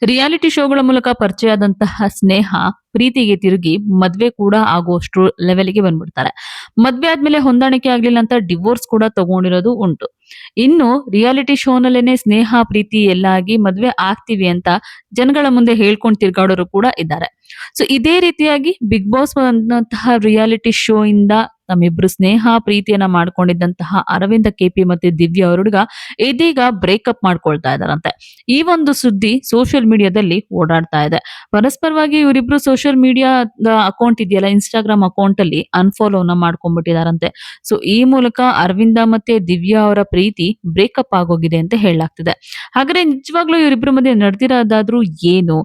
Reality ಶೋಗಳ ಮೂಲಕ ಪರಿಚಯ ಆದಂತಹ ಸ್ನೇಹ ಪ್ರೀತಿಗೆ ತಿರುಗಿ ಮದ್ವೆ ಕೂಡ ಆಗುವಷ್ಟು ಲೆವೆಲ್‌ಗೆ ಬಂದ್ಬಿಡ್ತಾರೆ. ಮದ್ವೆ ಆದ್ಮೇಲೆ ಹೊಂದಾಣಿಕೆ ಆಗ್ಲಿಲ್ಲ ಅಂತ ಡಿವೋರ್ಸ್ ಕೂಡ ತಗೊಂಡಿರೋದು ಉಂಟು. ಇನ್ನು ರಿಯಾಲಿಟಿ ಶೋನಲ್ಲೇನೆ ಸ್ನೇಹ, ಪ್ರೀತಿ ಎಲ್ಲ ಆಗಿ ಮದ್ವೆ ಆಗ್ತೀವಿ ಅಂತ ಜನಗಳ ಮುಂದೆ ಹೇಳ್ಕೊಂಡು ತಿರ್ಗಾಡೋರು ಕೂಡ ಇದ್ದಾರೆ. ಸೊ ಇದೇ ರೀತಿಯಾಗಿ ಬಿಗ್ ಬಾಸ್ ಅನ್ನಂತಹ ರಿಯಾಲಿಟಿ ಶೋ ಇಂದ ನಮ್ಮಿಬ್ರು ಸ್ನೇಹ, ಪ್ರೀತಿಯನ್ನ ಮಾಡ್ಕೊಂಡಿದ್ದಂತಹ ಅರವಿಂದ ಕೆಪಿ ಮತ್ತೆ ದಿವ್ಯಾ ಅವ್ರ ಹುಡುಗ ಇದೀಗ ಬ್ರೇಕಪ್ ಮಾಡ್ಕೊಳ್ತಾ ಇದಾರಂತೆ. ಈ ಒಂದು ಸುದ್ದಿ ಸೋಷಿಯಲ್ ಮೀಡಿಯಾದಲ್ಲಿ ಓಡಾಡ್ತಾ ಇದೆ. ಪರಸ್ಪರವಾಗಿ ಇವರಿಬ್ರು ಸೋಷಿಯಲ್ ಮೀಡಿಯಾದ ಅಕೌಂಟ್ ಇದೆಯಲ್ಲ, ಇನ್ಸ್ಟಾಗ್ರಾಮ್ ಅಕೌಂಟ್ ಅಲ್ಲಿ ಅನ್ಫಾಲೋನ ಮಾಡ್ಕೊಂಡ್ಬಿಟ್ಟಿದಾರಂತೆ. ಸೊ ಈ ಮೂಲಕ ಅರವಿಂದ ಮತ್ತೆ ದಿವ್ಯಾ ಅವರ ಪ್ರೀತಿ ಬ್ರೇಕಪ್ ಆಗೋಗಿದೆ ಅಂತ ಹೇಳಲಾಗ್ತಿದೆ. ಹಾಗಾದ್ರೆ ನಿಜವಾಗ್ಲೂ ಇವರಿಬ್ರ ಮಧ್ಯೆ ನಡೆದಿರೋದಾದ್ರೂ ಏನು?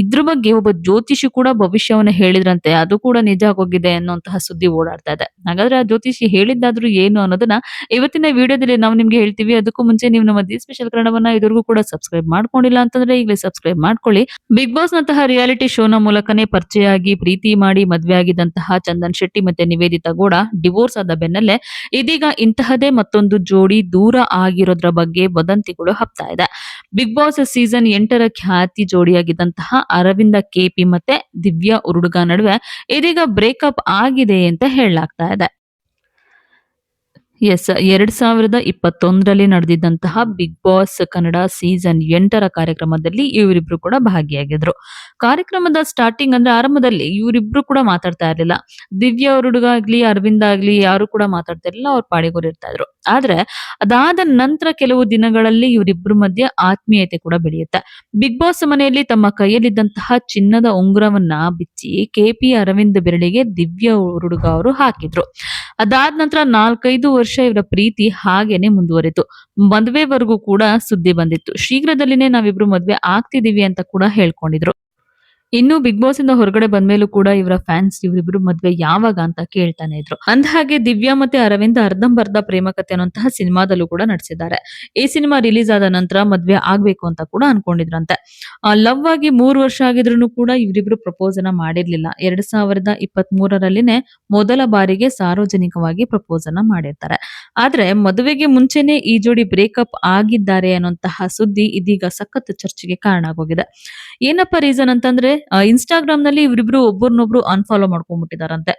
ಇದ್ರ ಬಗ್ಗೆ ಒಬ್ಬ ಜ್ಯೋತಿಷಿ ಕೂಡ ಭವಿಷ್ಯವನ್ನ ಹೇಳಿದ್ರಂತೆ. ಅದು ಕೂಡ ನಿಜ ಆಗೋಗಿದೆ ಅನ್ನುವಂತಹ ಸುದ್ದಿ ಓಡಾಡ್ತಾ ಇದೆ. ಹಾಗಾದ್ರೆ ಆ ಜ್ಯೋತಿಷಿ ಹೇಳಿದ್ದಾದ್ರೂ ಏನು ಅನ್ನೋದನ್ನ ಇವತ್ತಿನ ವಿಡಿಯೋದಲ್ಲಿ ನಾವು ನಿಮ್ಗೆ ಹೇಳ್ತೀವಿ. ಅದಕ್ಕೂ ಮುಂಚೆ ನೀವು ನಮ್ಮ ದಿ ಸ್ಪೆಷಲ್ ಕನ್ನಡವನ್ನ ಇದುವರೆಗೂ ಕೂಡ ಸಬ್ಸ್ಕ್ರೈಬ್ ಮಾಡ್ಕೊಂಡಿಲ್ಲ ಅಂತಂದ್ರೆ ಈಗಲೇ ಸಬ್ಸ್ಕ್ರೈಬ್ ಮಾಡ್ಕೊಳ್ಳಿ. ಬಿಗ್ ಬಾಸ್ ನಂತಹ ರಿಯಾಲಿಟಿ ಶೋನ ಮೂಲಕನೇ ಪರಿಚಯ ಆಗಿ ಪ್ರೀತಿ ಮಾಡಿ ಮದ್ವೆ ಆಗಿದ್ದಂತಹ ಚಂದನ್ ಶೆಟ್ಟಿ ಮತ್ತೆ ನಿವೇದಿತಾ ಗೌಡ ಡಿವೋರ್ಸ್ ಆದ ಬೆನ್ನಲ್ಲೇ ಇದೀಗ ಇಂತಹದೇ ಮತ್ತೊಂದು ಜೋಡಿ ದೂರ ಆಗಿರೋದ್ರ ಬಗ್ಗೆ ವದಂತಿಗಳು ಹಬ್ತಾ ಇದೆ. ಬಿಗ್ ಬಾಸ್ ಸೀಸನ್ 8ರ ಖ್ಯಾತಿ ಜೋಡಿಯಾಗಿದ್ದಂತಹ ಅರವಿಂದ ಕೆಪಿ ಮತ್ತೆ ದಿವ್ಯಾ ಉರುಡುಗ ನಡುವೆ ಇದೀಗ ಬ್ರೇಕಪ್ ಆಗಿದೆ ಅಂತ ಹೇಳಲಾಗ್ತಾ ಇದೆ. ಎಸ್ 2021ರಲ್ಲಿ ನಡೆದಿದ್ದಂತಹ ಬಿಗ್ ಬಾಸ್ ಕನ್ನಡ ಸೀಸನ್ 8ರ ಕಾರ್ಯಕ್ರಮದಲ್ಲಿ ಇವರಿಬ್ರು ಕೂಡ ಭಾಗಿಯಾಗಿದ್ರು. ಕಾರ್ಯಕ್ರಮದ ಸ್ಟಾರ್ಟಿಂಗ್ ಅಂದ್ರೆ ಆರಂಭದಲ್ಲಿ ಇವರಿಬ್ರು ಕೂಡ ಮಾತಾಡ್ತಾ ಇರ್ಲಿಲ್ಲ. ದಿವ್ಯಾ ಅವ್ರ ಹುಡುಗ ಆಗ್ಲಿ, ಅರವಿಂದ ಆಗ್ಲಿ ಯಾರು ಕೂಡ ಮಾತಾಡ್ತಾ ಇರ್ಲಿಲ್ಲ. ಅವ್ರ ಪಾಡಿಗೋರು ಇರ್ತಾ ಇದ್ರು. ಆದ್ರೆ ಅದಾದ ನಂತರ ಕೆಲವು ದಿನಗಳಲ್ಲಿ ಇವರಿಬ್ರು ಮಧ್ಯೆ ಆತ್ಮೀಯತೆ ಕೂಡ ಬೆಳೆಯುತ್ತೆ. ಬಿಗ್ ಬಾಸ್ ಮನೆಯಲ್ಲಿ ತಮ್ಮ ಕೈಯಲ್ಲಿದ್ದಂತಹ ಚಿನ್ನದ ಉಂಗುರವನ್ನ ಬಿಚ್ಚಿ ಕೆಪಿ ಅರವಿಂದ್ ಬೆರಳಿಗೆ ದಿವ್ಯಾ ಹುಡುಗ ಅವರು ಹಾಕಿದ್ರು. ಅದಾದ ನಂತರ 4-5 ವರ್ಷ ಇವರ ಪ್ರೀತಿ ಹಾಗೇನೆ ಮುಂದುವರಿತು. ಮದುವೆವರೆಗೂ ಕೂಡ ಸುದ್ದಿ ಬಂದಿತ್ತು. ಶೀಘ್ರದಲ್ಲಿನೇ ನಾವಿಬ್ರು ಮದ್ವೆ ಆಗ್ತಿದೀವಿ ಅಂತ ಕೂಡ ಹೇಳ್ಕೊಂಡಿದ್ರು. ಇನ್ನು ಬಿಗ್ ಬಾಸ್ ಇಂದ ಹೊರಗಡೆ ಬಂದ್ಮೇಲೂ ಕೂಡ ಇವರ ಫ್ಯಾನ್ಸ್ ಇವರಿಬ್ರು ಮದ್ವೆ ಯಾವಾಗ ಅಂತ ಕೇಳ್ತಾನೆ ಇದ್ರು. ಅಂದಹಾಗೆ ದಿವ್ಯಾ ಮತ್ತೆ ಅರವಿಂದ ಅರ್ಧಂಬರ್ಧ ಪ್ರೇಮಕತೆ ಅನ್ನುವಂತಹ ಸಿನಿಮಾದಲ್ಲೂ ಕೂಡ ನಟಿಸಿದ್ದಾರೆ. ಈ ಸಿನಿಮಾ ರಿಲೀಸ್ ಆದ ನಂತರ ಮದ್ವೆ ಆಗ್ಬೇಕು ಅಂತ ಕೂಡ ಅನ್ಕೊಂಡಿದ್ರಂತೆ. ಲವ್ ಆಗಿ 3 ವರ್ಷ ಆಗಿದ್ರು ಕೂಡ ಇವರಿಬ್ರು ಪ್ರಪೋಸ್ ಅನ್ನ ಮಾಡಿರ್ಲಿಲ್ಲ. 2023ರಲ್ಲಿನೇ ಮೊದಲ ಬಾರಿಗೆ ಸಾರ್ವಜನಿಕವಾಗಿ ಪ್ರಪೋಸ್ ಅನ್ನ ಮಾಡಿರ್ತಾರೆ. ಆದ್ರೆ ಮದುವೆಗೆ ಮುಂಚೆನೆ ಈ ಜೋಡಿ ಬ್ರೇಕಪ್ ಆಗಿದ್ದಾರೆ ಅನ್ನುವಂತಹ ಸುದ್ದಿ ಇದೀಗ ಸಖತ್ ಚರ್ಚೆಗೆ ಕಾರಣ ಆಗೋಗಿದೆ. ಏನಪ್ಪಾ ರೀಸನ್ ಅಂತಂದ್ರೆ ಇನ್ಸ್ಟಾಗ್ರಾಮ್ ನಲ್ಲಿ ಇವರಿಬ್ರು ಒಬ್ಬರನ್ನೊಬ್ರು ಅನ್ಫಾಲೋ ಮಾಡ್ಕೊಂಡ್ಬಿಟ್ಟಿದಾರಂತೆ.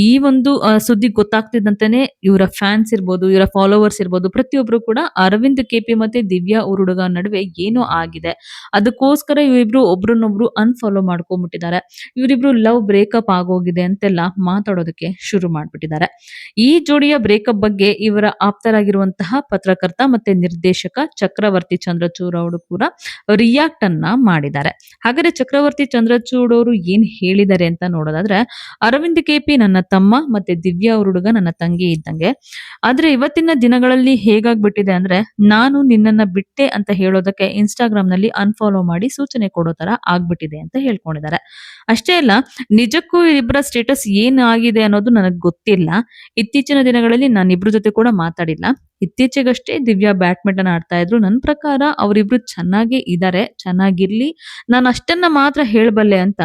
ಈ ಒಂದು ಸುದ್ದಿ ಗೊತ್ತಾಗ್ತಿದ್ದಂತೆನೆ ಇವರ ಫ್ಯಾನ್ಸ್ ಇರ್ಬೋದು, ಇವರ ಫಾಲೋವರ್ಸ್ ಇರ್ಬೋದು, ಪ್ರತಿಯೊಬ್ರು ಕೂಡ ಅರವಿಂದ್ ಕೆಪಿ ಮತ್ತೆ ದಿವ್ಯಾ ಹುಡುಗ ನಡುವೆ ಏನೋ ಆಗಿದೆ, ಅದಕ್ಕೋಸ್ಕರ ಇವರಿಬ್ರು ಒಬ್ರನ್ನೊಬ್ರು ಅನ್ಫಾಲೋ ಮಾಡ್ಕೊಂಡ್ಬಿಟ್ಟಿದ್ದಾರೆ, ಇವರಿಬ್ರು ಲವ್ ಬ್ರೇಕಪ್ ಆಗೋಗಿದೆ ಅಂತೆಲ್ಲ ಮಾತಾಡೋದಕ್ಕೆ ಶುರು ಮಾಡ್ಬಿಟ್ಟಿದ್ದಾರೆ. ಈ ಜೋಡಿಯ ಬ್ರೇಕಪ್ ಬಗ್ಗೆ ಇವರ ಆಪ್ತರಾಗಿರುವಂತಹ ಪತ್ರಕರ್ತ ಮತ್ತೆ ನಿರ್ದೇಶಕ ಚಕ್ರವರ್ತಿ ಚಂದ್ರಚೂಡ್ ಅವರು ಕೂಡ ರಿಯಾಕ್ಟ್ ಅನ್ನ ಮಾಡಿದ್ದಾರೆ. ಹಾಗಾದ್ರೆ ಚಕ್ರವರ್ತಿ ಚಂದ್ರಚೂಡ್ ಅವರು ಏನ್ ಹೇಳಿದ್ದಾರೆ ಅಂತ ನೋಡೋದಾದ್ರೆ, ಅರವಿಂದ್ ಕೆಪಿ ನನ್ನ ತಮ್ಮ ಮತ್ತೆ ದಿವ್ಯಾ ಅವ್ರ ಹುಡುಗ ನನ್ನ ತಂಗಿ ಇದ್ದಂಗೆ. ಆದ್ರೆ ಇವತ್ತಿನ ದಿನಗಳಲ್ಲಿ ಹೇಗಾಗ್ಬಿಟ್ಟಿದೆ ಅಂದ್ರೆ, ನಾನು ನಿನ್ನನ್ನ ಬಿಟ್ಟೆ ಅಂತ ಹೇಳೋದಕ್ಕೆ ಇನ್ಸ್ಟಾಗ್ರಾಮ್ ನಲ್ಲಿ ಅನ್ಫಾಲೋ ಮಾಡಿ ಸೂಚನೆ ಕೊಡೋ ತರ ಆಗ್ಬಿಟ್ಟಿದೆ ಅಂತ ಹೇಳ್ಕೊಂಡಿದ್ದಾರೆ. ಅಷ್ಟೇ ಅಲ್ಲ, ನಿಜಕ್ಕೂ ಇಬ್ಬರ ಸ್ಟೇಟಸ್ ಏನ್ ಆಗಿದೆ ಅನ್ನೋದು ನನಗೆ ಗೊತ್ತಿಲ್ಲ. ಇತ್ತೀಚಿನ ದಿನಗಳಲ್ಲಿ ನಾನು ಇಬ್ರ ಜೊತೆ ಕೂಡ ಮಾತಾಡಿಲ್ಲ. ಇತ್ತೀಚೆಗಷ್ಟೇ ದಿವ್ಯಾ ಬ್ಯಾಡ್ಮಿಂಟನ್ ಆಡ್ತಾ ಇದ್ರು. ನನ್ನ ಪ್ರಕಾರ ಅವರಿಬ್ರು ಚೆನ್ನಾಗೇ ಇದ್ದಾರೆ, ಚೆನ್ನಾಗಿರ್ಲಿ, ನಾನು ಅಷ್ಟನ್ನ ಮಾತ್ರ ಹೇಳಬಲ್ಲೆ ಅಂತ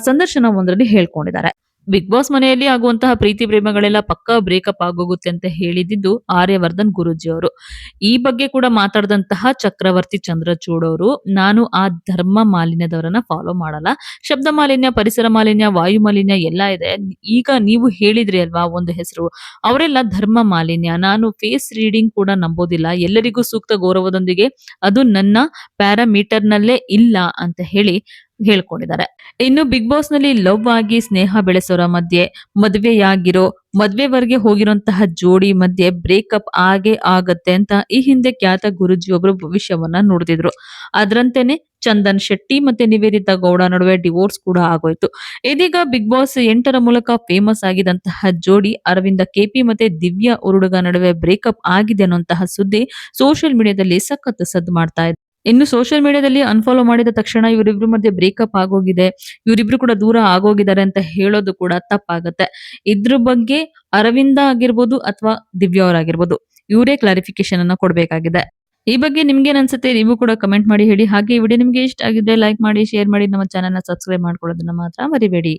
ಸಂದರ್ಶನ ಒಂದರಲ್ಲಿ ಹೇಳ್ಕೊಂಡಿದ್ದಾರೆ. ಬಿಗ್ ಬಾಸ್ ಮನೆಯಲ್ಲಿ ಆಗುವಂತಹ ಪ್ರೀತಿ ಪ್ರೇಮಗಳೆಲ್ಲ ಪಕ್ಕಾ ಬ್ರೇಕಪ್ ಆಗೋಗುತ್ತೆ ಅಂತ ಹೇಳಿದ್ದು ಆರ್ಯವರ್ಧನ್ ಗುರೂಜಿ ಅವರು. ಈ ಬಗ್ಗೆ ಕೂಡ ಮಾತಾಡಿದಂತಹ ಚಕ್ರವರ್ತಿ ಚಂದ್ರಚೂಡ್ ಅವರು, ನಾನು ಆ ಧರ್ಮ ಮಾಲಿನ್ಯದವರನ್ನ ಫಾಲೋ ಮಾಡಲ್ಲ. ಶಬ್ದ ಮಾಲಿನ್ಯ, ಪರಿಸರ ಮಾಲಿನ್ಯ, ವಾಯು ಮಾಲಿನ್ಯ ಎಲ್ಲ ಇದೆ. ಈಗ ನೀವು ಹೇಳಿದ್ರಿ ಅಲ್ವಾ ಒಂದು ಹೆಸರು, ಅವರೆಲ್ಲ ಧರ್ಮ ಮಾಲಿನ್ಯ. ನಾನು ಫೇಸ್ ರೀಡಿಂಗ್ ಕೂಡ ನಂಬೋದಿಲ್ಲ. ಎಲ್ಲರಿಗೂ ಸೂಕ್ತ ಗೌರವದೊಂದಿಗೆ ಅದು ನನ್ನ ಪ್ಯಾರಾಮೀಟರ್ ನಲ್ಲೇ ಇಲ್ಲ ಅಂತ ಹೇಳ್ಕೊಂಡಿದ್ದಾರೆ. ಇನ್ನು ಬಿಗ್ ಬಾಸ್ ನಲ್ಲಿ ಲವ್ ಆಗಿ ಸ್ನೇಹ ಬೆಳೆಸೋರ ಮಧ್ಯೆ, ಮದುವೆಯಾಗಿರೋ ಮದ್ವೆವರೆಗೆ ಹೋಗಿರುವಂತಹ ಜೋಡಿ ಮಧ್ಯೆ ಬ್ರೇಕಪ್ ಆಗೇ ಆಗತ್ತೆ ಅಂತ ಈ ಹಿಂದೆ ಖ್ಯಾತ ಗುರುಜಿ ಒಬ್ರು ಭವಿಷ್ಯವನ್ನ ನುಡಿದಿದ್ರು. ಅದ್ರಂತೆನೆ ಚಂದನ್ ಶೆಟ್ಟಿ ಮತ್ತೆ ನಿವೇದಿತಾ ಗೌಡ ನಡುವೆ ಡಿವೋರ್ಸ್ ಕೂಡ ಆಗೋಯ್ತು. ಇದೀಗ ಬಿಗ್ ಬಾಸ್ 8ರ ಮೂಲಕ ಫೇಮಸ್ ಆಗಿದಂತಹ ಜೋಡಿ ಅರವಿಂದ ಕೆಪಿ ಮತ್ತೆ ದಿವ್ಯಾ ಉರುಡುಗ ನಡುವೆ ಬ್ರೇಕಪ್ ಆಗಿದೆ ಅನ್ನುವಂತಹ ಸುದ್ದಿ ಸೋಷಿಯಲ್ ಮೀಡಿಯಾದಲ್ಲಿ ಸಖತ್ ಸದ್ದು ಮಾಡ್ತಾ ಇದೆ. ಇನ್ನು ಸೋಷಿಯಲ್ ಮೀಡಿಯಾದಲ್ಲಿ ಅನ್ಫಾಲೋ ಮಾಡಿದ ತಕ್ಷಣ ಇವರಿಬ್ರು ಮಧ್ಯೆ ಬ್ರೇಕಪ್ ಆಗೋಗಿದೆ, ಇವರಿಬ್ರು ಕೂಡ ದೂರ ಆಗೋಗಿದ್ದಾರೆ ಅಂತ ಹೇಳೋದು ಕೂಡ ತಪ್ಪಾಗತ್ತೆ. ಇದ್ರ ಬಗ್ಗೆ ಅರವಿಂದ ಆಗಿರ್ಬೋದು ಅಥವಾ ದಿವ್ಯಾ ಅವರಾಗಿರ್ಬೋದು, ಇವರೇ ಕ್ಲಾರಿಫಿಕೇಶನ್ ಅನ್ನ ಕೊಡ್ಬೇಕಾಗಿದೆ. ಈ ಬಗ್ಗೆ ನಿಮ್ಗೇನ್ ಅನ್ಸುತ್ತೆ? ನೀವು ಕೂಡ ಕಮೆಂಟ್ ಮಾಡಿ ಹೇಳಿ. ಹಾಗೆ ಈ ವಿಡಿಯೋ ನಿಮ್ಗೆ ಇಷ್ಟ ಆಗಿದ್ರೆ ಲೈಕ್ ಮಾಡಿ, ಶೇರ್ ಮಾಡಿ, ನಮ್ಮ ಚಾನೆಲ್ ನ ಸಬ್ಸ್ಕ್ರೈಬ್ ಮಾಡ್ಕೊಳ್ಳೋದನ್ನ ಮಾತ್ರ ಮರಿಬೇಡಿ.